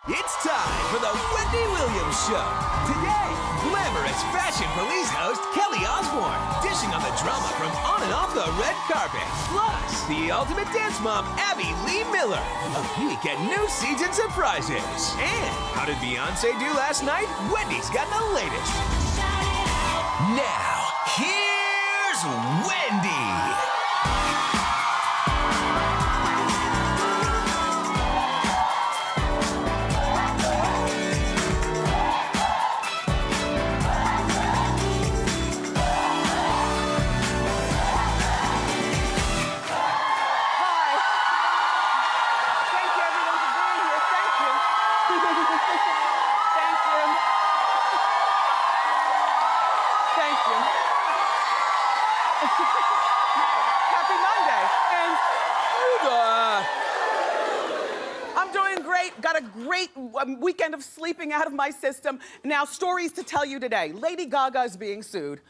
It's time for the Wendy Williams Show. Today, glamorous fashion police host Kelly Osbourne dishing on the drama from on and off the red carpet. Plus, the ultimate dance mom, Abby Lee Miller. A peek at new season surprises. And how did Beyonce do last night? Wendy's got the latest. Now, here's Wendy. Happy Monday. And I'm doing great. Got a great weekend of sleeping out of my system. Now, stories to tell you today. Lady Gaga is being sued.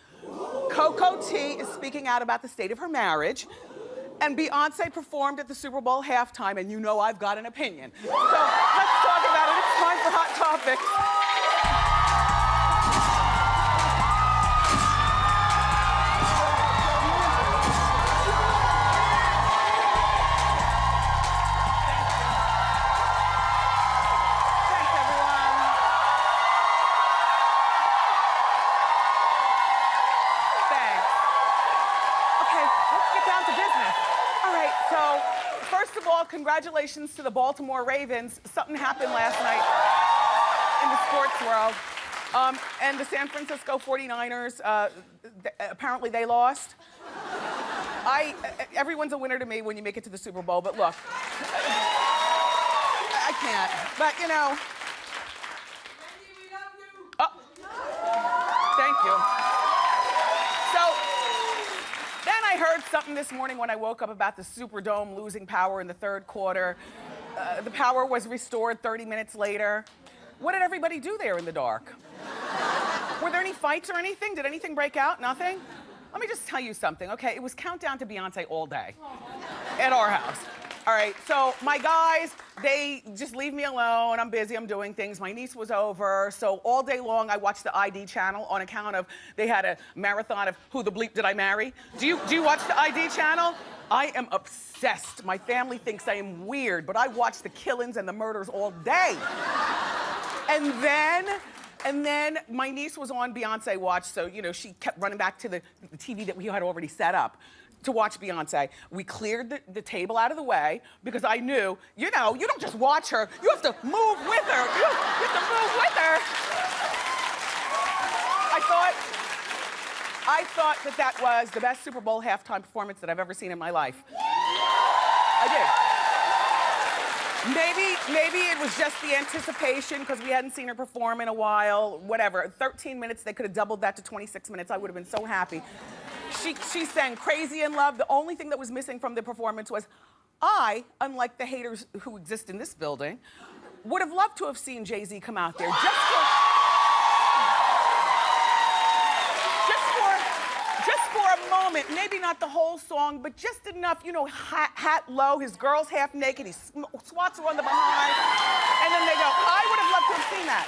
Coco T is speaking out about the state of her marriage. And Beyonce performed at the Super Bowl halftime, and you know I've got an opinion. So let's talk about it. It's time for Hot Topics. First of all, congratulations to the Baltimore Ravens. Something happened last night in the sports world. And the San Francisco 49ers, apparently they lost. Everyone's a winner to me when you make it to the Super Bowl, but look, I can't. But, you know. Wendy, we love you. Oh, thank you. I heard something this morning when I woke up about the Superdome losing power in the third quarter. The power was restored 30 minutes later. What did everybody do there in the dark? Were there any fights or anything? Did anything break out? Nothing? Let me just tell you something, okay? It was countdown to Beyonce all day at our house. All right, so my guys, they just leave me alone. I'm busy, I'm doing things. My niece was over, so all day long I watched the ID channel on account of they had a marathon of Who the Bleep Did I Marry? Do you watch the ID channel? I am obsessed. My family thinks I am weird, but I watch the killings and the murders all day. And then my niece was on Beyonce Watch, so you know she kept running back to the TV that we had already set up to watch Beyonce. We cleared the table out of the way because I knew, you know, you don't just watch her, you have to move with her. You have to move with her. I thought that was the best Super Bowl halftime performance that I've ever seen in my life. I did. Maybe it was just the anticipation because we hadn't seen her perform in a while, whatever. 13 minutes, they could have doubled that to 26 minutes. I would have been so happy. She sang Crazy in Love. The only thing that was missing from the performance was I, unlike the haters who exist in this building, would have loved to have seen Jay-Z come out there just for a moment. Maybe not the whole song, but just enough, you know, hat low, his girl's half naked, he swats her on the behind, and then they go. I would have loved to have seen that.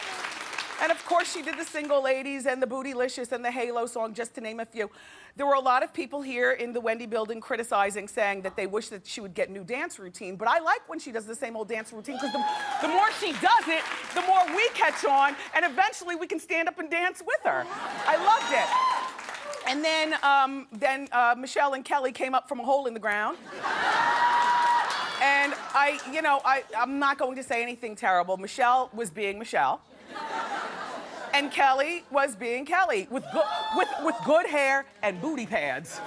And of course, she did the Single Ladies and the Bootylicious and the Halo song, just to name a few. There were a lot of people here in the Wendy building criticizing, saying that they wish that she would get new dance routine. But I like when she does the same old dance routine, because the more she does it, the more we catch on, and eventually we can stand up and dance with her. I loved it. And then Michelle and Kelly came up from a hole in the ground. And I'm not going to say anything terrible. Michelle was being Michelle. And Kelly was being Kelly with good hair and booty pads.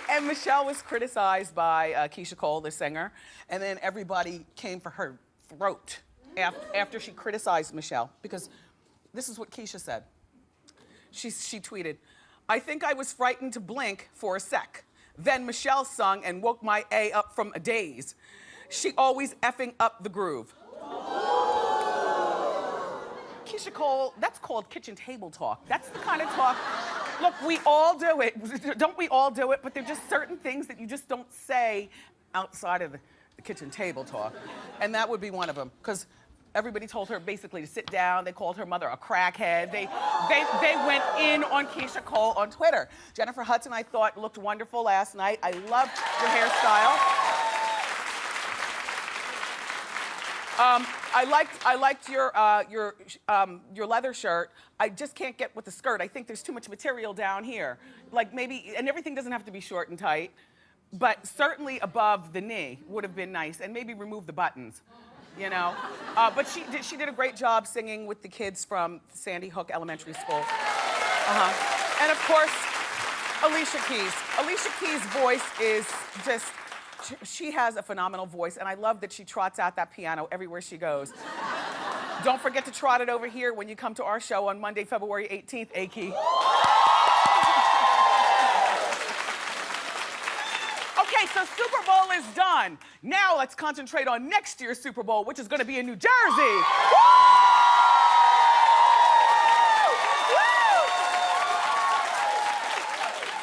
And Michelle was criticized by Keisha Cole, the singer, and then everybody came for her throat after she criticized Michelle, because this is what Keisha said. She tweeted, "I think I was frightened to blink for a sec. Then Michelle sung and woke my A up from a daze. She always effing up the groove." Keisha Cole, that's called kitchen table talk. That's the kind of talk, look, we all do it. Don't we all do it? But there are just certain things that you just don't say outside of kitchen table talk, and that would be one of them, because everybody told her basically to sit down. They called her mother a crackhead. They went in on Keisha Cole on Twitter. Jennifer Hudson, I thought, looked wonderful last night. I loved your hairstyle. I liked your leather shirt. I just can't get with the skirt. I think there's too much material down here. Like maybe, and everything doesn't have to be short and tight, but certainly above the knee would have been nice, and maybe remove the buttons, you know? But she did a great job singing with the kids from Sandy Hook Elementary School. And of course, Alicia Keys. Alicia Keys' voice is just, she has a phenomenal voice, and I love that she trots out that piano everywhere she goes. Don't forget to trot it over here when you come to our show on Monday, February 18th, A-Key. Okay, so Super Bowl is done. Now let's concentrate on next year's Super Bowl, which is gonna be in New Jersey. Woo!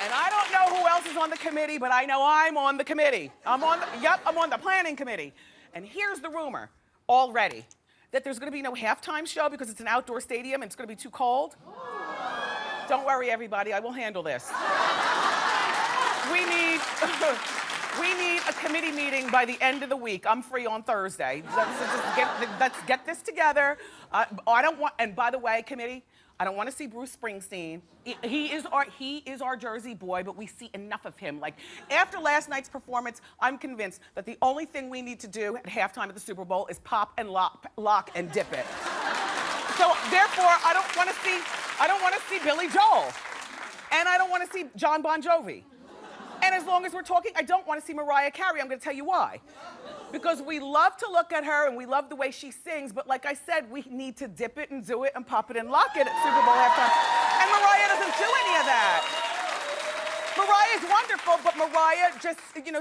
And I don't know who else is on the committee, but I know I'm on the committee. I'm on the planning committee. And here's the rumor already, that there's gonna be no halftime show because it's an outdoor stadium and it's gonna be too cold. Don't worry, everybody, I will handle this. We need a committee meeting by the end of the week. I'm free on Thursday. Let's get this together. I don't want, and by the way, committee, I don't want to see Bruce Springsteen. He is our Jersey boy, but we see enough of him. Like, after last night's performance, I'm convinced that the only thing we need to do at halftime of the Super Bowl is pop and lock and dip it. So therefore, I don't want to see Billy Joel, and I don't want to see John Bon Jovi. And as long as we're talking, I don't want to see Mariah Carey. I'm going to tell you why. Because we love to look at her and we love the way she sings, but like I said, we need to dip it and do it and pop it and lock it at Super Bowl halftime. And Mariah doesn't do any of that. Mariah's wonderful, but Mariah just,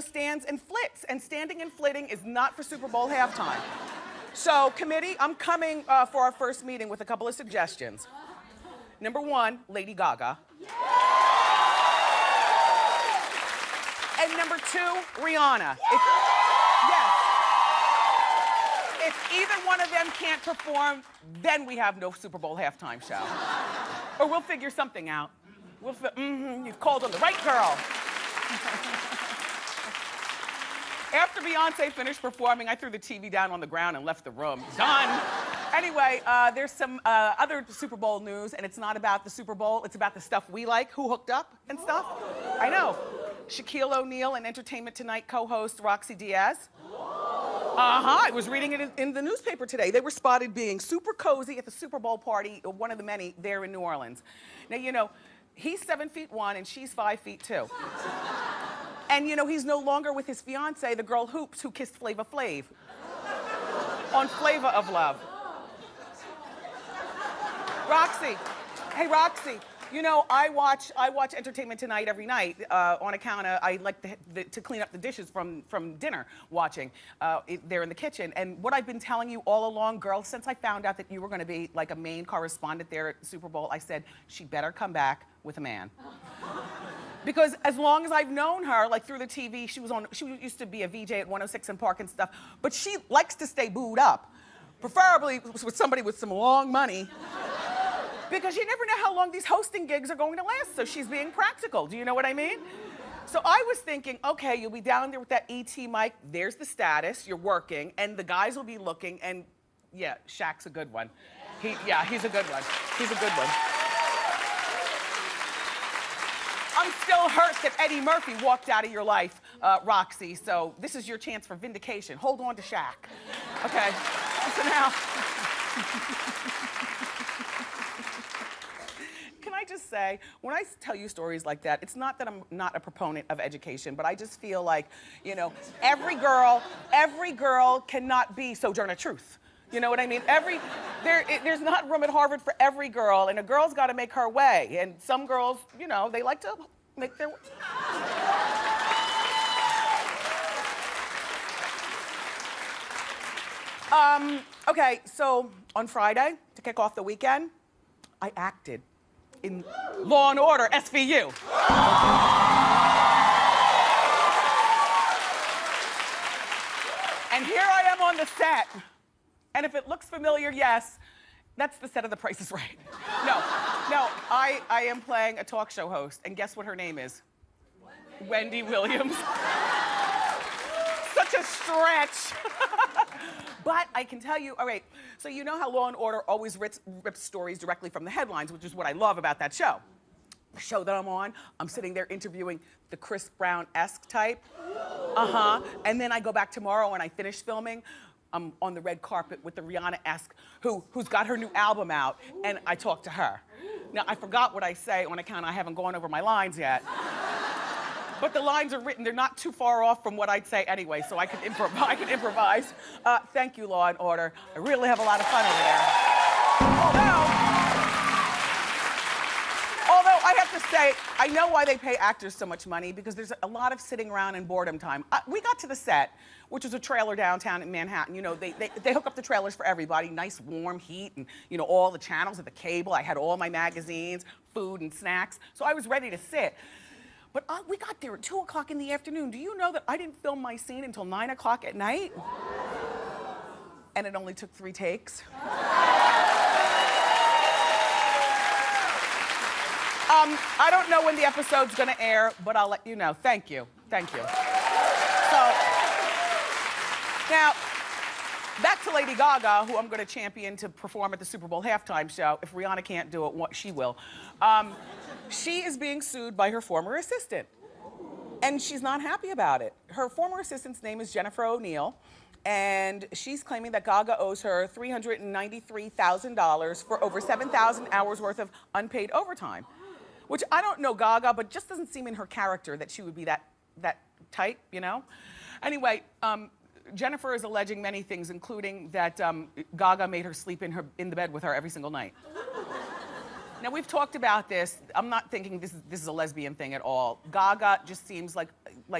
stands and flits. And standing and flitting is not for Super Bowl halftime. So, committee, I'm coming for our first meeting with a couple of suggestions. Number one, Lady Gaga. And number two, Rihanna. If either one of them can't perform, then we have no Super Bowl halftime show. Or we'll figure something out. You've called on the right girl. After Beyonce finished performing, I threw the TV down on the ground and left the room. Done. Anyway, there's some other Super Bowl news, and it's not about the Super Bowl, it's about the stuff we like, who hooked up and stuff. I know. Shaquille O'Neal and Entertainment Tonight co-host Roxy Diaz. I was reading it in the newspaper today. They were spotted being super cozy at the Super Bowl party, one of the many there in New Orleans. Now, he's 7'1" and she's 5'2". And he's no longer with his fiancée, the girl Hoops, who kissed Flava Flav on Flavor of Love. Roxy, hey Roxy, I watch Entertainment Tonight every night on account of I like to clean up the dishes from dinner watching there in the kitchen. And what I've been telling you all along, girl, since I found out that you were going to be like a main correspondent there at the Super Bowl, I said she better come back with a man. Because as long as I've known her, like through the TV, she used to be a VJ at 106 and Park and stuff, but she likes to stay booed up, preferably with somebody with some long money. Because you never know how long these hosting gigs are going to last, so she's being practical. Do you know what I mean? So I was thinking, okay, you'll be down there with that ET mic, there's the status, you're working, and the guys will be looking, and yeah, Shaq's a good one. He's a good one. He's a good one. I'm still hurt that Eddie Murphy walked out of your life, Roxy, so this is your chance for vindication. Hold on to Shaq. Okay, so now. Can I just say, when I tell you stories like that, it's not that I'm not a proponent of education, but I just feel like, every girl cannot be Sojourner Truth. You know what I mean? There's not room at Harvard for every girl, and a girl's got to make her way. And some girls, they like to make their way. Okay, so on Friday, to kick off the weekend, I acted in Law and Order SVU. And here I am on the set. And if it looks familiar, yes, that's the set of The Price is Right. No, I am playing a talk show host, and guess what her name is? Wendy Williams. Such a stretch. But I can tell you, all right, so you know how Law & Order always rips stories directly from the headlines, which is what I love about that show. The show that I'm on, I'm sitting there interviewing the Chris Brown-esque type. And then I go back tomorrow and I finish filming. I'm on the red carpet with the Rihanna-esque who's got her new album out, and I talk to her. Now, I forgot what I say on account I haven't gone over my lines yet. But the lines are written, they're not too far off from what I'd say anyway, so I can improvise. Thank you, Law & Order. I really have a lot of fun over there. Although I have to say, I know why they pay actors so much money, because there's a lot of sitting around and boredom time. We got to the set, which was a trailer downtown in Manhattan. You know, they hook up the trailers for everybody, nice warm heat, and you know, all the channels of the cable. I had all my magazines, food and snacks, so I was ready to sit. But we got there at 2 o'clock in the afternoon. Do you know that I didn't film my scene until 9 o'clock at night? And it only took 3 takes. I don't know when the episode's gonna air, but I'll let you know. Thank you. Thank you. So, now, back to Lady Gaga, who I'm gonna champion to perform at the Super Bowl halftime show. If Rihanna can't do it, she will. She is being sued by her former assistant, and she's not happy about it. Her former assistant's name is Jennifer O'Neill, and she's claiming that Gaga owes her $393,000 for over 7,000 hours worth of unpaid overtime, which I don't know Gaga, but just doesn't seem in her character that she would be that type, you know? Anyway, Jennifer is alleging many things, including that Gaga made her sleep in the bed with her every single night. Now, we've talked about this. I'm not thinking this is a lesbian thing at all. Gaga just seems like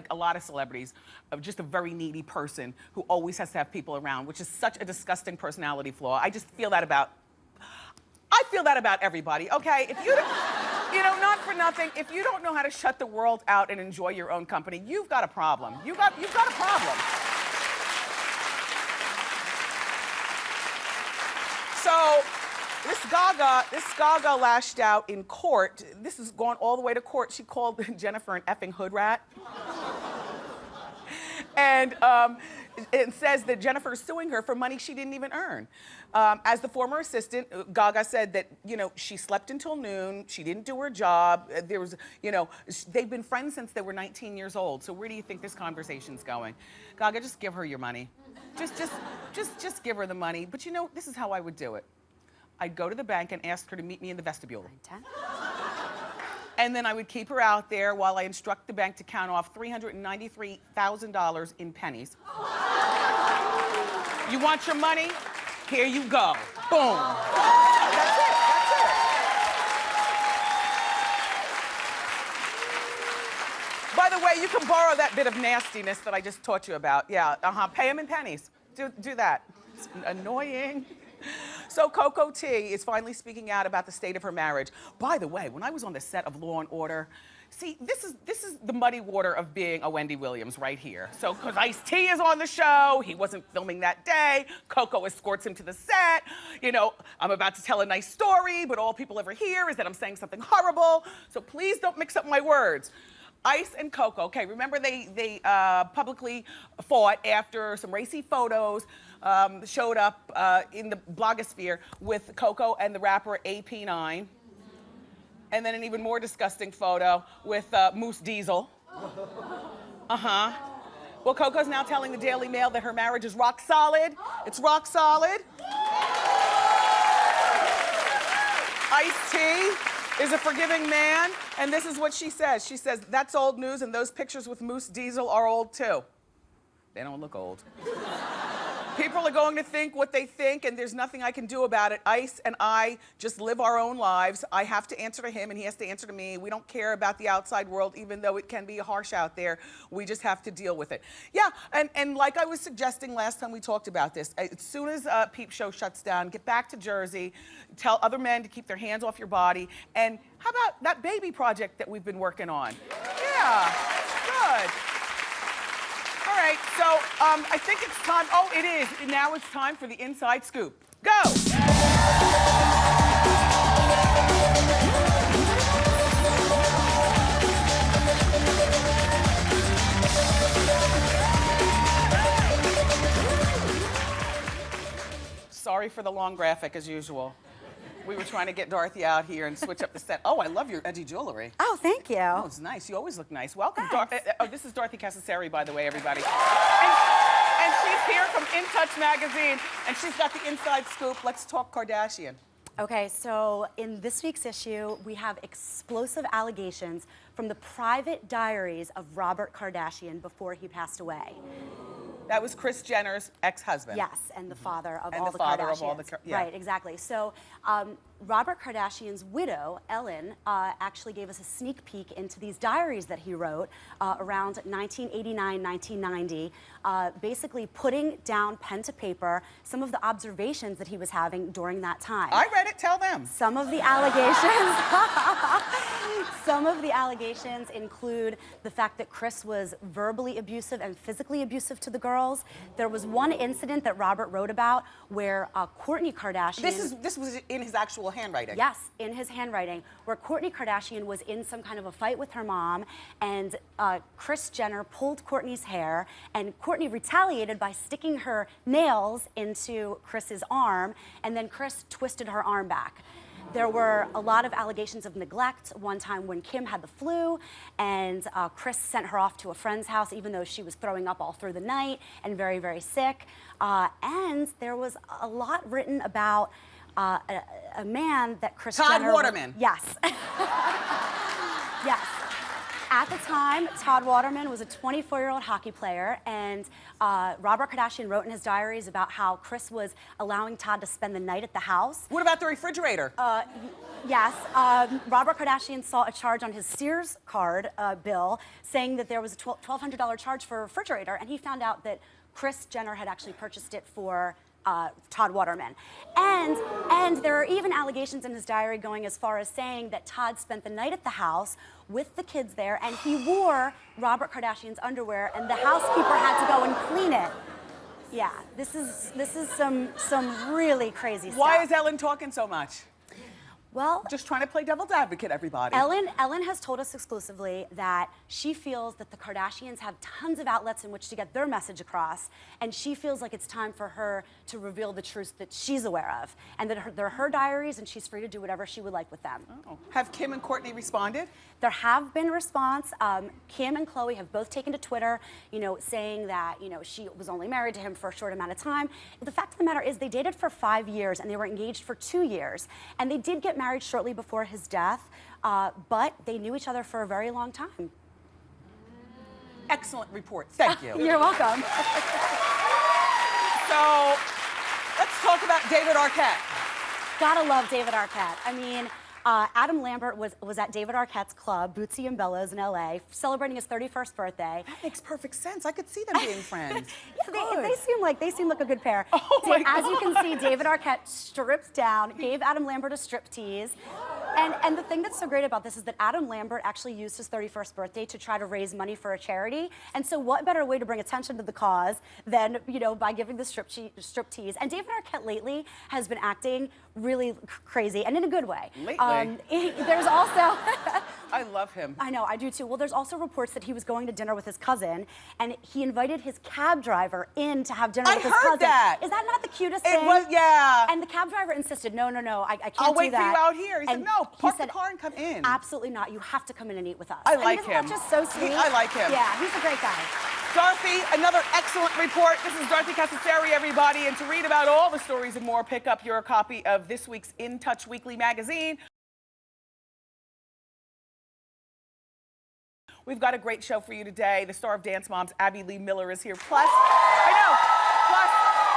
a lot of celebrities, of just a very needy person who always has to have people around, which is such a disgusting personality flaw. I feel that about everybody, okay? If you don't, you know, not for nothing, if you don't know how to shut the world out and enjoy your own company, you've got a problem. You've got a problem. So, this Gaga lashed out in court. This has gone all the way to court. She called Jennifer an effing hood rat. And it says that Jennifer is suing her for money she didn't even earn. As the former assistant, Gaga said that, you know, she slept until noon, she didn't do her job. There was, you know, they've been friends since they were 19 years old. So where do you think this conversation's going? Gaga, just give her your money. Just give her the money. But you know, this is how I would do it. I'd go to the bank and ask her to meet me in the vestibule. And then I would keep her out there while I instruct the bank to count off $393,000 in pennies. You want your money? Here you go. Boom. That's it. By the way, you can borrow that bit of nastiness that I just taught you about. Yeah, pay them in pennies. Do that. It's annoying. So Coco T is finally speaking out about the state of her marriage. By the way, when I was on the set of Law & Order, see, this is the muddy water of being a Wendy Williams right here. So, because Ice-T is on the show, he wasn't filming that day, Coco escorts him to the set, you know, I'm about to tell a nice story, but all people ever hear is that I'm saying something horrible, so please don't mix up my words. Ice and Coco, okay, remember they publicly fought after some racy photos showed up in the blogosphere with Coco and the rapper AP9. And then an even more disgusting photo with Moose Diesel. Well, Coco's now telling the Daily Mail that her marriage is rock solid. It's rock solid. Ice-T is a forgiving man, and this is what she says. She says, that's old news, and those pictures with Moose Diesel are old too. They don't look old. People are going to think what they think, and there's nothing I can do about it. Ice and I just live our own lives. I have to answer to him, and he has to answer to me. We don't care about the outside world, even though it can be harsh out there. We just have to deal with it. Yeah, and like I was suggesting last time we talked about this, as soon as Peep Show shuts down, get back to Jersey, tell other men to keep their hands off your body, and how about that baby project that we've been working on? Yeah, good. All right, so I think it's time. Oh, it is. Now it's time for the inside scoop. Go! Sorry for the long graphic, as usual. We were trying to get Dorothy out here and switch up the set. Oh, I love your edgy jewelry. Oh, thank you. Oh, it's nice. You always look nice. Welcome. Oh, this is Dorothy Casaseri, by the way, everybody. And she's here from In Touch magazine, and she's got the inside scoop. Let's talk Kardashian. Okay, so in this week's issue, we have explosive allegations from the private diaries of Robert Kardashian before he passed away. That was Kris Jenner's ex-husband. Yes, and the father of And all the the father Kardashians. of all the yeah. Right, exactly. So Robert Kardashian's widow, Ellen, actually gave us a sneak peek into these diaries that he wrote around 1989, 1990, basically putting down pen to paper some of the observations that he was having during that time. I read it. Tell them. Some of the allegations, some of the allegations include the fact that Kris was verbally abusive and physically abusive to the girls. There was one incident that Robert wrote about where Kourtney Kardashian. This was in his actual handwriting. Yes, in his handwriting, where Kourtney Kardashian was in some kind of a fight with her mom, and Kris Jenner pulled Kourtney's hair, and Kourtney retaliated by sticking her nails into Kris's arm, and then Kris twisted her arm back. There were a lot of allegations of neglect. One time when Kim had the flu, and Kris sent her off to a friend's house, even though she was throwing up all through the night and very, very sick. And there was a lot written about a man that Kris Todd Jenner... Waterman. Yes. Yes. At the time, Todd Waterman was a 24-year-old hockey player, and Robert Kardashian wrote in his diaries about how Kris was allowing Todd to spend the night at the house. What about the refrigerator? Yes, Robert Kardashian saw a charge on his Sears card bill saying that there was a $1,200 charge for a refrigerator, and he found out that Kris Jenner had actually purchased it for Todd Waterman. And there are even allegations in his diary going as far as saying that Todd spent the night at the house with the kids there, and he wore Robert Kardashian's underwear, and the housekeeper had to go and clean it. Yeah, this is some really crazy stuff. Why is Ellen talking so much? Well, just trying to play devil's advocate, everybody. Ellen has told us exclusively that she feels that the Kardashians have tons of outlets in which to get their message across, and she feels like it's time for her to reveal the truths that she's aware of, and that they're her diaries, and she's free to do whatever she would like with them. Oh. Have Kim and Kourtney responded? There have been response. Kim and Khloe have both taken to Twitter, saying that, she was only married to him for a short amount of time. The fact of the matter is they dated for 5 years, and they were engaged for 2 years, and they did get married shortly before his death, but they knew each other for a very long time. Excellent report. Thank you. You're welcome. So, let's talk about David Arquette. Gotta love David Arquette. I mean, Adam Lambert was at David Arquette's club, Bootsy and Bellows in LA, celebrating his 31st birthday. That makes perfect sense. I could see them being friends. Yeah, they seem like a good pair. Oh my As you God. can see, David Arquette stripped down, gave Adam Lambert a strip tease. And the thing that's so great about this is that Adam Lambert actually used his 31st birthday to try to raise money for a charity. And so what better way to bring attention to the cause than, by giving the strip tease. And David Arquette lately has been acting really crazy, and in a good way. Lately? There's also... I love him. I know, I do too. Well, there's also reports that he was going to dinner with his cousin, and he invited his cab driver in to have dinner with his cousin. I heard that. Is that not the cutest thing? It was, yeah. And the cab driver insisted, no, I can't I'll do wait that. for you out here. He said, And no, he park said, the car and come in. Absolutely not. You have to come in and eat with us. I like him. Isn't that just so sweet? I like him. Yeah, he's a great guy. Dorothy, another excellent report. This is Dorothy Casaseri, everybody. And to read about all the stories and more, pick up your copy of this week's In Touch Weekly magazine. We've got a great show for you today. The star of Dance Moms, Abby Lee Miller, is here. Plus,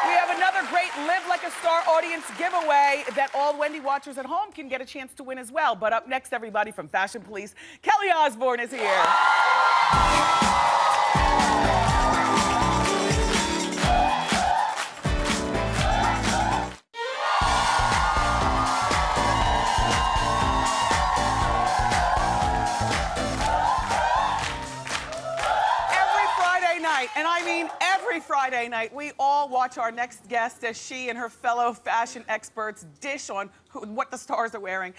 we have another great Live Like a Star audience giveaway that all Wendy watchers at home can get a chance to win as well. But up next, everybody, from Fashion Police, Kelly Osbourne is here. And I mean Friday night, we all watch our next guest as she and her fellow fashion experts dish on what the stars are wearing.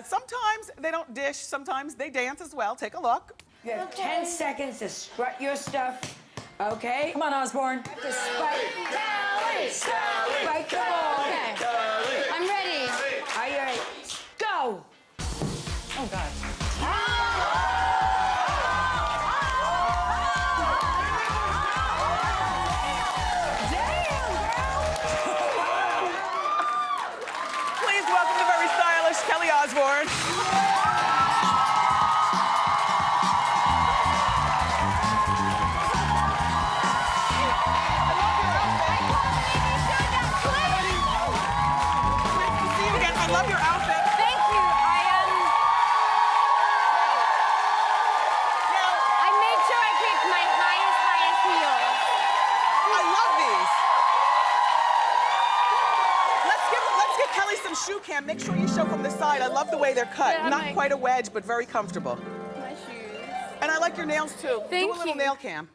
Sometimes they don't dish, sometimes they dance as well. Take a look. You have 10 seconds to strut your stuff. Okay? Come on, Osbourne. To spike. Spike the ball. Okay. I'm ready. Are you ready? Go! Oh, God. Please welcome the very stylish Kelly Osbourne. Nice to see you again. I love your outfit. Thank you. I made sure I picked my highest heels. I love these. Let's give Kelly some shoe cam. Make sure you show from the side. I love the way they're cut. Yeah, Not quite a wedge, but very comfortable. My shoes. And I like your nails too. Thank Do a little you. nail cam.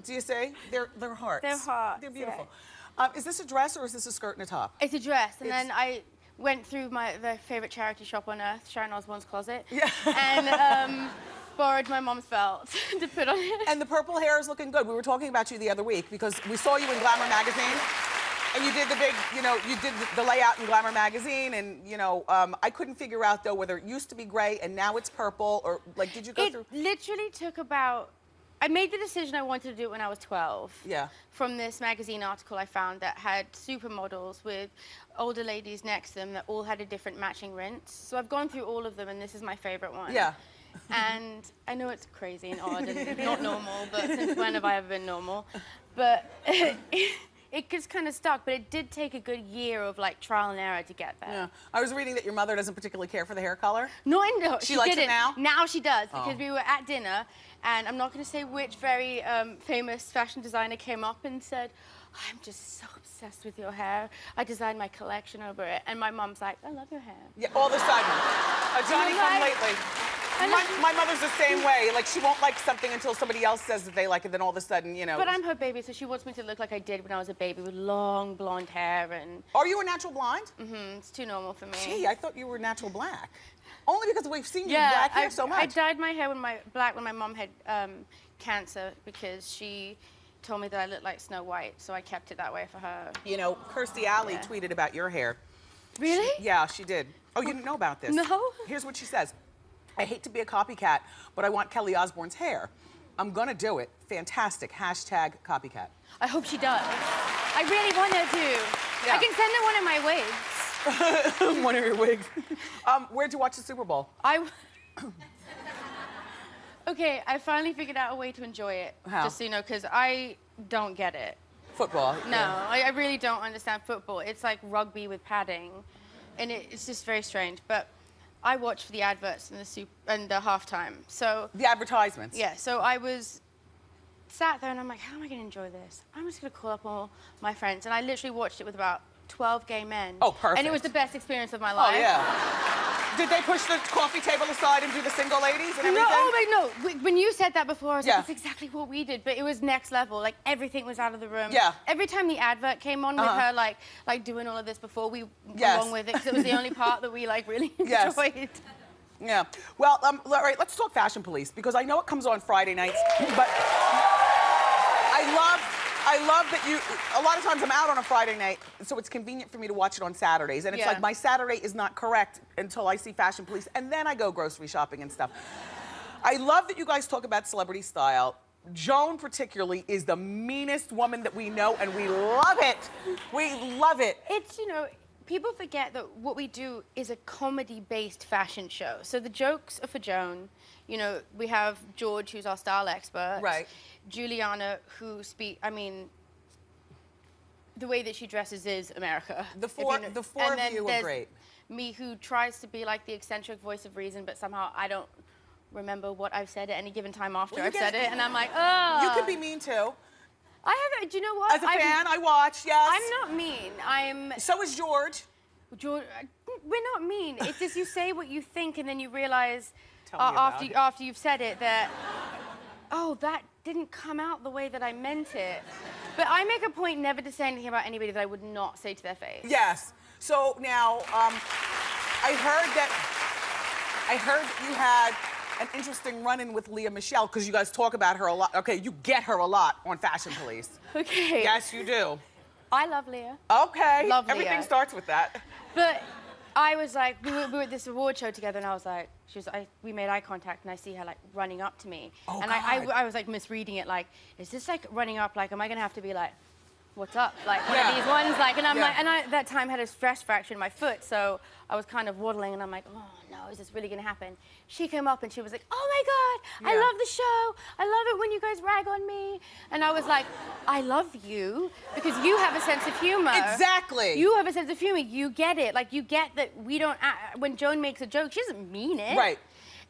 Do you say? They're hearts. They're hearts, They're beautiful. Is this a dress or is this a skirt and a top? It's a dress, and It's- then I went through the favorite charity shop on earth, Sharon Osbourne's closet, Yeah. and borrowed my mom's belt to put on it. And the purple hair is looking good. We were talking about you the other week because we saw you in Glamour magazine. And you did the big, you did the layout in Glamour magazine, and I couldn't figure out though whether it used to be gray and now it's purple, or like, did you go through? It literally took about. I made the decision I wanted to do it when I was 12. Yeah. From this magazine article I found that had supermodels with older ladies next to them that all had a different matching rinse. So I've gone through all of them, and this is my favorite one. Yeah. And I know it's crazy and odd and not normal, but since when have I ever been normal? But it just kind of stuck, but it did take a good year of like trial and error to get there. Yeah. I was reading that your mother doesn't particularly care for the hair color. No, she likes it didn't. now? Now she does, because Oh. we were at dinner, and I'm not going to say which very famous fashion designer came up and said, I'm just so obsessed with your hair. I designed my collection over it. And my mom's like, I love your hair. Yeah, all of a sudden. Johnny come like- lately. I know. My mother's the same way. Like, she won't like something until somebody else says that they like it, then all of a sudden, But I'm her baby, so she wants me to look like I did when I was a baby with long blonde hair, and Are you a natural blonde? it's too normal for me. Gee, I thought you were natural black. Only because we've seen you black hair so much. I dyed my hair black when my mom had cancer, because she told me that I looked like Snow White, so I kept it that way for her. Kirstie Alley tweeted about your hair. Really? Yeah, she did. Oh, you didn't know about this? No. Here's what she says. I hate to be a copycat, but I want Kelly Osbourne's hair. I'm gonna do it. Fantastic. Hashtag copycat. I hope she does. I really want her to. Yeah. I can send her one of my wigs. One of your wigs. Where'd you watch the Super Bowl? Okay, I finally figured out a way to enjoy it. How? Just so you know, because I don't get it. Football. No, yeah. I really don't understand football. It's like rugby with padding, and it's just very strange. But I watch for the adverts and the halftime. So The advertisements. yeah, so I was sat there and I'm like, how am I going to enjoy this? I'm just going to call up all my friends, and I literally watched it with about 12 gay men. Oh, perfect. And it was the best experience of my Oh, life. yeah. Did they push the coffee table aside and do the single ladies and everything? No, oh my, no. When you said that before, I was Yeah. like, that's exactly what we did, but it was next level. Like, everything was out of the room. Yeah. Every time the advert came on with her, like doing all of this before we Yes. along with it, because it was the only part that we, like, really Yes. enjoyed. Yeah. Well, all right, let's talk Fashion Police, because I know it comes on Friday nights, but I love that a lot of times I'm out on a Friday night, so it's convenient for me to watch it on Saturdays. And it's Yeah. like my Saturday is not correct until I see Fashion Police, and then I go grocery shopping and stuff. I love that you guys talk about celebrity style. Joan particularly is the meanest woman that we know, and we love it. We love it. It's, people forget that what we do is a comedy-based fashion show. So the jokes are for Joan. We have George, who's our style expert. Right. Juliana, the way that she dresses is America. The four of you are there's great. Me, who tries to be like the eccentric voice of reason, but somehow I don't remember what I've said at any given time after Well, I've said it, and I'm like, oh. You can be mean too. I haven't. Do you know what? As a fan, I watch. Yes. I'm not mean. So is George. George, we're not mean. It's just you say what you think, and then you realize Tell me about it. after you've said it that, oh, that didn't come out the way that I meant it. But I make a point never to say anything about anybody that I would not say to their face. Yes. So now, I heard you had an interesting run-in with Leah Michelle because you guys talk about her a lot. Okay, you get her a lot on Fashion Police. Okay. Yes, you do. I love Leah. Okay. Love Everything Leah. starts with that. But I was like, we were at this award show together, and I was like, we made eye contact, and I see her like running up to me, Oh, and God. I was like misreading it, like, is this like running up? Like, am I gonna have to be like, what's up? Like one Yeah. of these ones, like, and I'm Yeah. like, and I at that time had a stress fracture in my foot, so I was kind of waddling, and I'm like, oh no, is this really gonna happen? She came up and she was like, oh my God, I Yeah. love the show. I love it when you guys rag on me. And I was like, I love you because you have a sense of humor. Exactly. You have a sense of humor. You get it. Like, you get that we don't, when Joan makes a joke, she doesn't mean it. Right.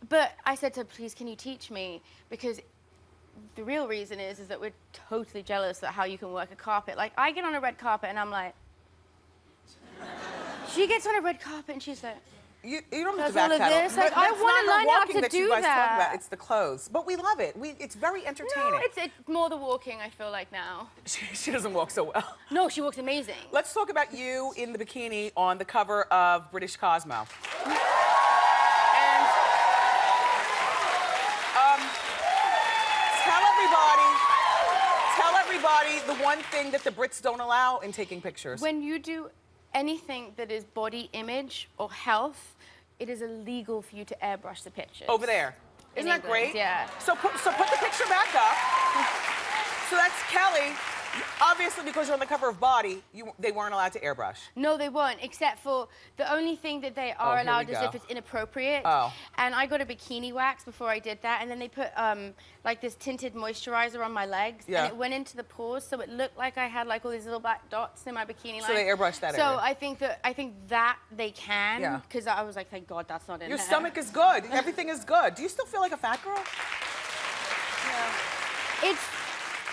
But I said to her, please, can you teach me? Because the real reason is that we're totally jealous of how you can work a carpet. Like, I get on a red carpet and I'm like, she gets on a red carpet and she's like, You don't have to Does all of backpedal. this? Like, But I that's wanna not her learn how walking to that you do guys talk that. about. It's the clothes. But we love it. It's very entertaining. no, it's more the walking, I feel like now. She doesn't walk so well. No, she walks amazing. Let's talk about you in the bikini on the cover of British Cosmo. And tell everybody the one thing that the Brits don't allow in taking pictures. When you do anything that is body image or health, it is illegal for you to airbrush the pictures. Over there. In Isn't that England, great? yeah. So put the picture back up. So that's Kelly. Obviously, because you're on the cover of Body, they weren't allowed to airbrush. No, they weren't, except for the only thing that they are here we allowed is go. if it's inappropriate. Oh. And I got a bikini wax before I did that, and then they put like this tinted moisturizer on my legs, Yeah. and it went into the pores, so it looked like I had like all these little black dots in my bikini line. So they airbrushed that So area. I think that they can, Yeah. because I was like, thank God that's not in Your there. stomach is good. Everything is good. Do you still feel like a fat girl?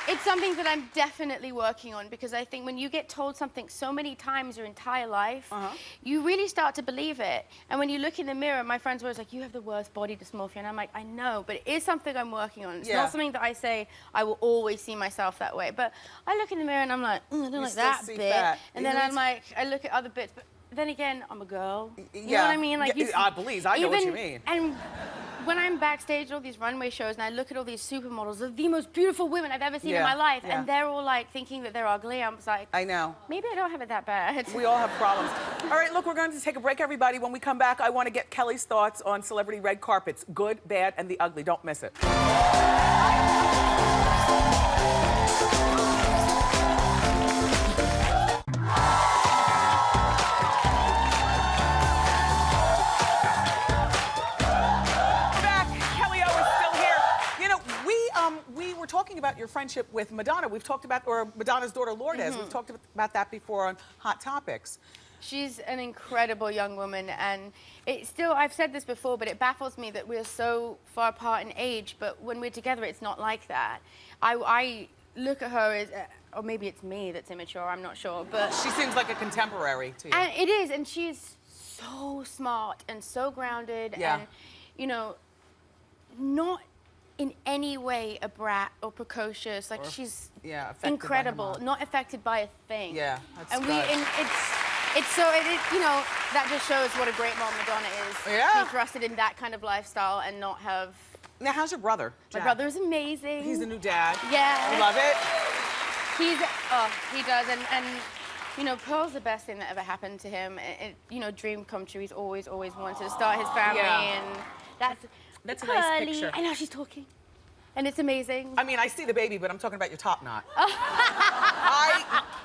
It's something that I'm definitely working on, because I think when you get told something so many times your entire life, you really start to believe it. And when you look in the mirror, my friends were always like, you have the worst body dysmorphia. And I'm like, I know, but it is something I'm working on. It's Yeah. not something that I say I will always see myself that way. But I look in the mirror and I'm like, I don't like still that see bit. fat. And then Even I'm like, I look at other bits, but then again, I'm a girl. You know Yeah. what I mean? Like, Yeah, please, I know what you mean. And when I'm backstage at all these runway shows and I look at all these supermodels, they're the most beautiful women I've ever seen in Yeah, my life, yeah. and they're all like thinking that they're ugly. I'm just like, I know. maybe I don't have it that bad. We all have problems. All right, look, we're going to take a break, everybody. When we come back, I want to get Kelly's thoughts on celebrity red carpets. Good, bad, and the ugly. Don't miss it. We were talking about your friendship with Madonna. We've talked about, or Madonna's daughter Lourdes. We've talked about that before on Hot Topics. She's an incredible young woman, and it still, I've said this before, but it baffles me that we're so far apart in age, but when we're together, it's not like that. I look at her as, or maybe it's me that's immature, I'm not sure, but... She seems like a contemporary to you. And it is, and she's so smart and so grounded, Yeah. and, you know, not in any way a brat or precocious. Like, she's yeah, affected by her incredible, mom. not affected by a thing. Yeah, that's and good. it's so, you know, that just shows what a great mom Madonna is. Yeah. Be thrusted in that kind of lifestyle and not have... Now, how's your brother, My Jack? brother is amazing. He's the new dad. Yeah. You love it? He does, and you know, Pearl's the best thing that ever happened to him. You know, dream come true. He's always wanted to start his family, Yeah. and that's a nice Pearly. picture. I know, she's talking, and it's amazing. I mean, I see the baby, but I'm talking about your top knot.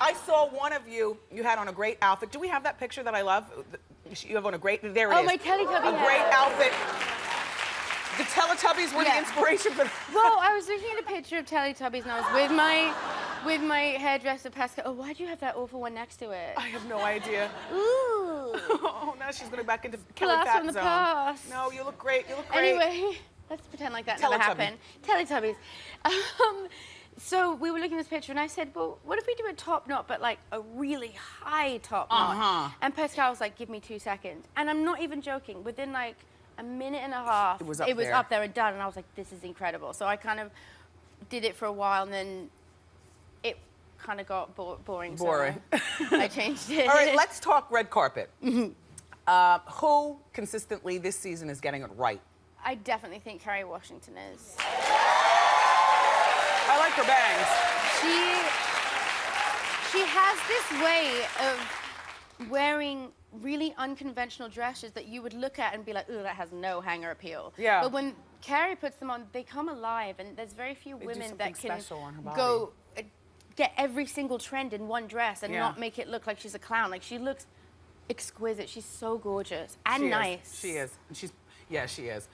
I saw one of you had on a great outfit. Do we have that picture that I love? You have on a great, there it is. Oh, my Teletubby A hat. great outfit. The Teletubbies were the Yeah. inspiration for that. Well, I was looking at a picture of Teletubbies, and I was with my hairdresser Pascal. Oh, why'd you have that awful one next to it? I have no idea. Ooh. Oh, now she's going back into Kelly Blast Fat from the Zone. past. No, you look great. You look great. Anyway, let's pretend like that never Teletubby. happened. Teletubbies. So we were looking at this picture, and I said, well, what if we do a top knot, but like a really high top knot? And Pascal was like, give me 2 seconds. And I'm not even joking. Within like a minute and a half, It was up there. and done, and I was like, this is incredible. So I kind of did it for a while, and then it kind of got boring. Boring. So I changed it. All right, let's talk red carpet. Who consistently this season is getting it right? I definitely think Kerry Washington is. I like her bangs. She has this way of wearing really unconventional dresses that you would look at and be like, ooh, that has no hanger appeal. Yeah. But when Kerry puts them on, they come alive, and there's very few They do women something that can special on her body. go get every single trend in one dress and Yeah. not make it look like she's a clown. Like, she looks exquisite. She's so gorgeous and nice. She is. And she is.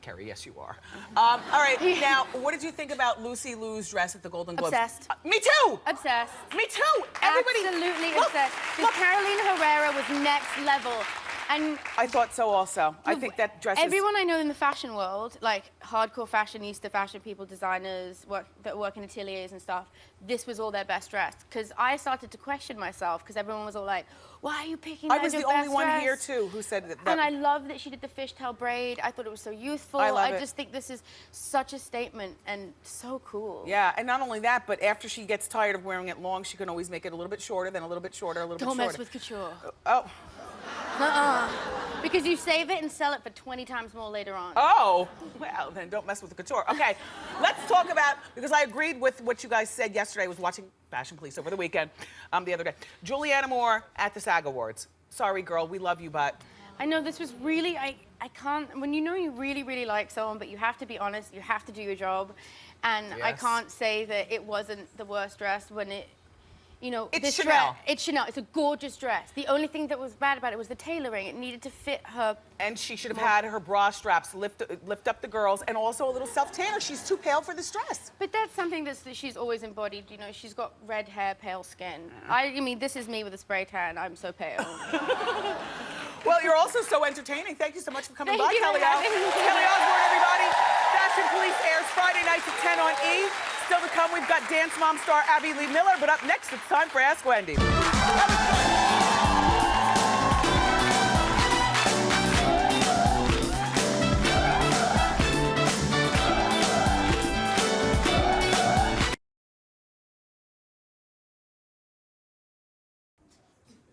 Kerry, yes, you are. All right, now, what did you think about Lucy Liu's dress at the Golden Globes? Obsessed. Me too! Obsessed. Me too! Everybody. Absolutely Look, obsessed. look. Carolina Herrera was next level. And I thought so also. I think that dress everyone I know in the fashion world, like hardcore fashionista fashion people, designers that work in ateliers and stuff, this was all their best dress. Because I started to question myself, because everyone was all like, why are you picking that I was as the your only best one dress? here, too, who said that. And I love that she did the fishtail braid. I thought it was so youthful. I love it. just think this is such a statement and so cool. Yeah, and not only that, but after she gets tired of wearing it long, she can always make it a little bit shorter, then a little bit shorter, a little bit shorter. Don't mess with couture. Oh. Because you save it and sell it for 20 times more later on. Oh, well, then don't mess with the couture. Okay, let's talk about, because I agreed with what you guys said yesterday. I was watching Fashion Police over the weekend, the other day. Juliana Moore at the SAG Awards. Sorry, girl, we love you, but... I know this was really, I can't, when you know you really, really like someone, but you have to be honest, you have to do your job. And I Yes. can't say that it wasn't the worst dress when it, you know, It's this Chanel. dress, it's Chanel. It's a gorgeous dress. The only thing that was bad about it was the tailoring. It needed to fit her. And she should have had her bra straps lift up the girls, and also a little self-tanner. She's too pale for this dress. But that's something that she's always embodied. You know, she's got red hair, pale skin. I mean, this is me with a spray tan. I'm so pale. Well, you're also so entertaining. Thank you so much for coming Thank by, you for Kelly. having me. Kelly Osbourne, everybody. Fashion Police airs Friday nights at 10 on E! Still to come, we've got Dance Mom star Abby Lee Miller, but up next, it's time for Ask Wendy.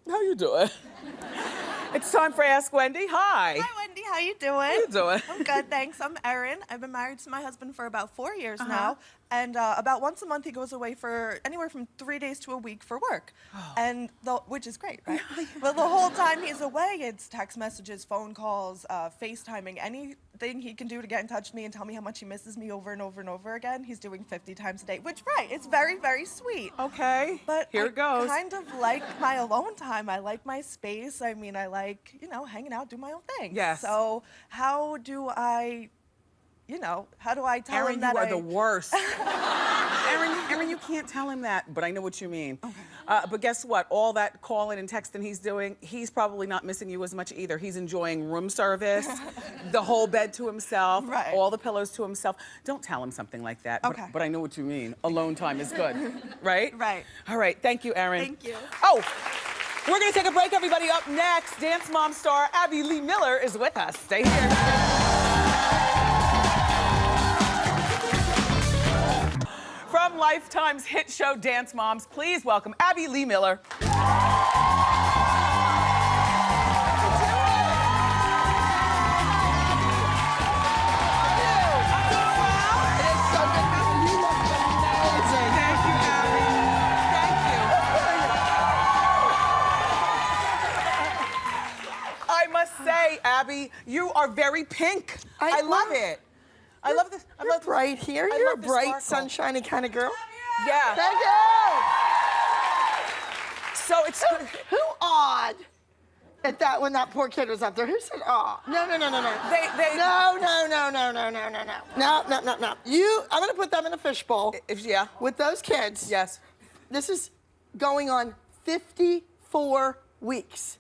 How you doing? It's time for Ask Wendy. Hi. Hi, Wendy. How you doing? How you doing? I'm good, thanks. I'm Erin. I've been married to my husband for about 4 years now, and about once a month he goes away for anywhere from 3 days to a week for work, which is great, right? But the whole time he's away, it's text messages, phone calls, FaceTiming, anything he can do to get in touch with me and tell me how much he misses me over and over and over again. He's doing 50 times a day, which, right, it's very, very sweet. Okay. But here it goes. I kind of like my alone time. I like my space. I mean, I like, hanging out, do my own thing. Yes. So how do I tell Erin, him that you are the worst. Erin, you can't tell him that, but I know what you mean. Okay. But guess what? All that calling and texting he's doing, he's probably not missing you as much either. He's enjoying room service, the whole bed to himself, right. all the pillows to himself. Don't tell him something like that. Okay. But I know what you mean. Alone time is good, right? Right. All right. Thank you, Erin. Thank you. Oh, we're going to take a break, everybody. Up next, Dance Mom star Abby Lee Miller is with us. Stay here. From Lifetime's hit show Dance Moms, please welcome Abby Lee Miller. I must say, Abby, you are very pink. I love it. I love this. I You're love bright here. I You're a love this bright, sparkle. sunshiny kind of girl. Yeah. Thank you. So it's Who awed at that when that poor kid was up there? Who said aw? No. They No. I'm gonna put them in a fishbowl yeah. with those kids. Yes. This is going on 54 weeks.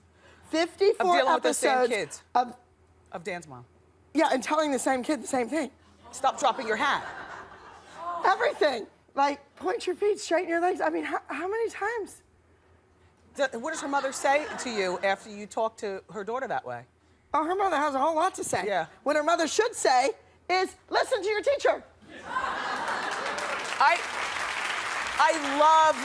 54 Of dealing with the episodes same kids. of Dance Mom. yeah, and telling the same kid the same thing. Stop dropping your hat. Everything. Like, point your feet, straighten your legs. I mean, how many times? What does her mother say to you after you talk to her daughter that way? Oh, her mother has a whole lot to say. Yeah. What her mother should say is, listen to your teacher. I love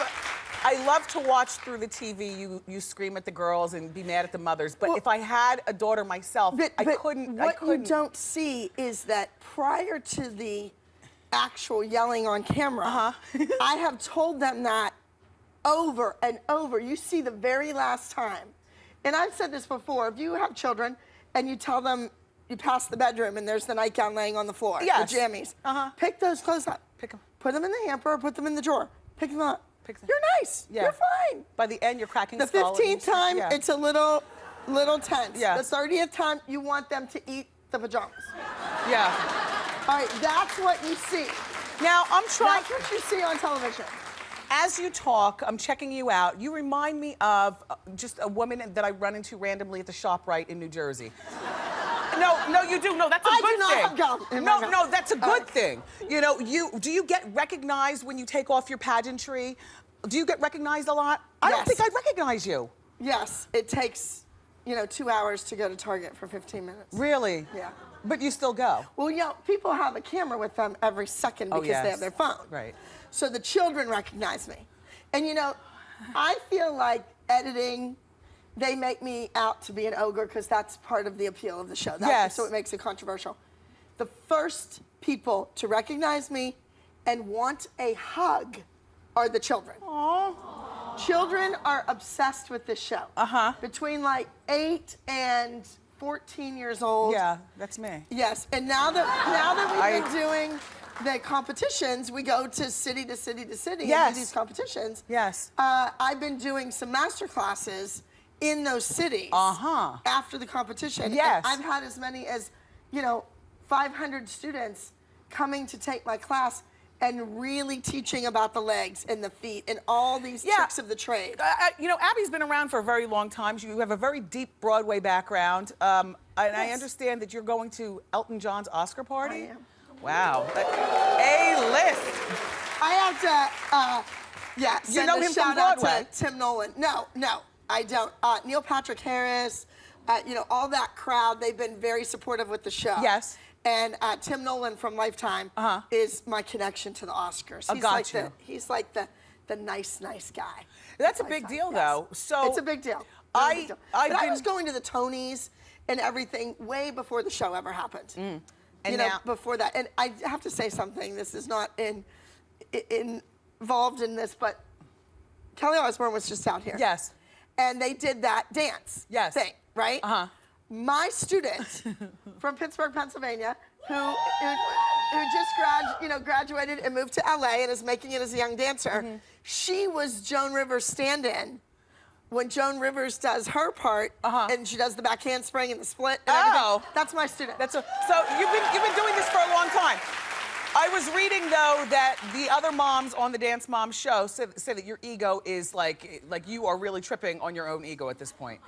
I love to watch through the TV. You scream at the girls and be mad at the mothers. But if I had a daughter myself, I couldn't. What you don't see is that prior to the actual yelling on camera, I have told them that over and over. You see the very last time. And I've said this before, if you have children and you tell them you pass the bedroom and there's the nightgown laying on the floor, the jammies, pick those clothes up. Pick them. Put them in the hamper or put them in the drawer. Pick them up. You're nice. Yeah. You're fine. By the end, you're cracking the skull. 15th time, it's a little tense. Yes. The 30th time, you want them to eat the pajamas. Yeah. All right, that's what you see. Now, I'm trying. That's what you see on television. As you talk, I'm checking you out. You remind me of just a woman that I run into randomly at the ShopRite in New Jersey. No, you do. No, that's a good thing. I do not have gum in my mouth. No, that's a good thing. You know, do you get recognized when you take off your pageantry? Do you get recognized a lot? I don't think I'd recognize you. Yes, it takes, 2 hours to go to Target for 15 minutes. Really? Yeah. But you still go? Well, people have a camera with them every second because they have their phone. Right. So the children recognize me. And I feel like editing, they make me out to be an ogre because that's part of the appeal of the show. So it makes it controversial. The first people to recognize me and want a hug are the children. Aww. Children are obsessed with this show. Between like 8 and 14 years old. Yeah, that's me. Yes, and now that we've been doing the competitions, we go to city to city to city and do these competitions. Yes. I've been doing some master classes in those cities after the competition. Yes. And I've had as many as, 500 students coming to take my class and really teaching about the legs and the feet and all these tricks of the trade. Abby's been around for a very long time. You have a very deep Broadway background. And I understand that you're going to Elton John's Oscar party. I am. Wow. A-list. I have to, You know him from Broadway? To Tim Nolan. No, I don't. Neil Patrick Harris, all that crowd, they've been very supportive with the show. Yes. And Tim Nolan from Lifetime is my connection to the Oscars. He's like the nice guy. That's a big deal, though. So it's a big deal. I was going to the Tonys and everything way before the show ever happened. And before that. And I have to say something. This is not involved in this, but Kelly Osbourne was just out here. Yes. And they did that dance thing, right? My student from Pittsburgh, Pennsylvania, who just graduated and moved to LA and is making it as a young dancer, she was Joan Rivers' stand-in when Joan Rivers does her part, and she does the back handspring and the split and everything. That's my student. So you've been doing this for a long time. I was reading, though, that the other moms on the Dance Mom show say that your ego is like you are really tripping on your own ego at this point.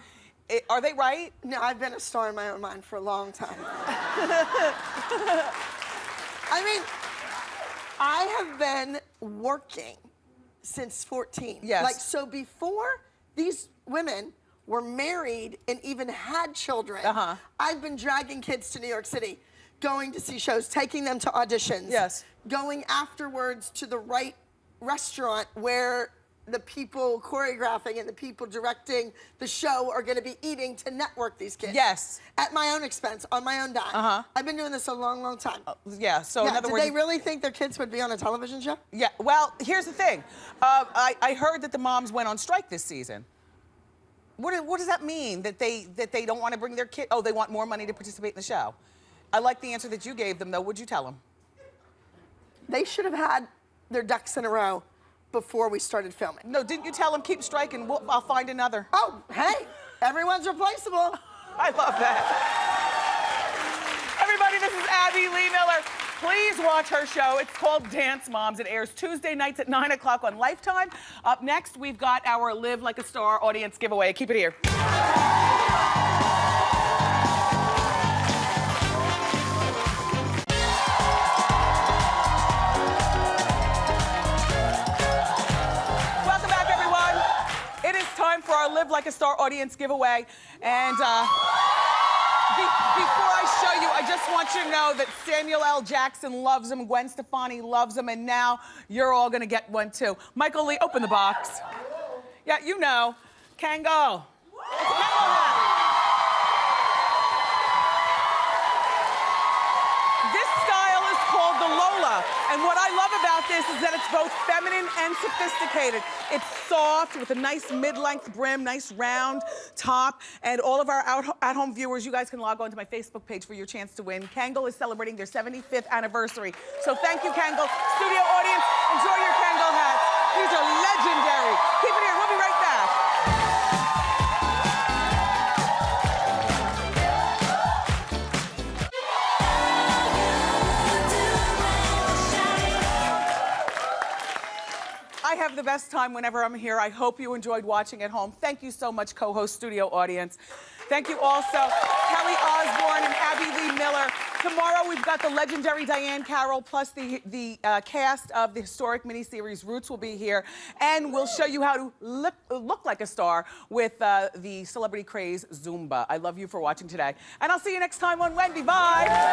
Are they right? No, I've been a star in my own mind for a long time. I mean, I have been working since 14. Yes. So before these women were married and even had children, I've been dragging kids to New York City, going to see shows, taking them to auditions, going afterwards to the right restaurant where the people choreographing and the people directing the show are going to be eating to network these kids. Yes. At my own expense, on my own dime. I've been doing this a long, long time. So in other words, did they really think their kids would be on a television show? Yeah, well, here's the thing. I heard that the moms went on strike this season. What does that mean? That they don't want to bring their kid? Oh, they want more money to participate in the show. I like the answer that you gave them, though. What'd you tell them? They should have had their ducks in a row before we started filming. No, didn't you tell them keep striking? I'll find another. Oh, hey, everyone's replaceable. I love that. Everybody, this is Abby Lee Miller. Please watch her show. It's called Dance Moms. It airs Tuesday nights at 9 o'clock on Lifetime. Up next, we've got our Live Like a Star audience giveaway. Keep it here. Time for our Live Like a Star audience giveaway. And Before I show you, I just want you to know that Samuel L. Jackson loves him, Gwen Stefani loves him, and now you're all gonna get one too. Michael Lee, open the box. Yeah, you know, Kangol. It's a Kangol hat. This style is called the Lola, and what I love about this is that it's both feminine and sophisticated. It's soft with a nice mid-length brim, nice round top, and all of our at-home viewers, you guys can log on to my Facebook page for your chance to win. Kangol is celebrating their 75th anniversary, so thank you, Kangol. Studio audience, enjoy your Kangol hats. These are legendary. Keep it here, we'll be right back. I have the best time whenever I'm here. I hope you enjoyed watching at home. Thank you so much, co-host, studio audience. Thank you also, Kelly Osbourne and Abby Lee Miller. Tomorrow we've got the legendary Diane Carroll plus the cast of the historic miniseries Roots will be here, and we'll show you how to look like a star with the celebrity craze Zumba. I love you for watching today, and I'll see you next time on Wendy. Bye.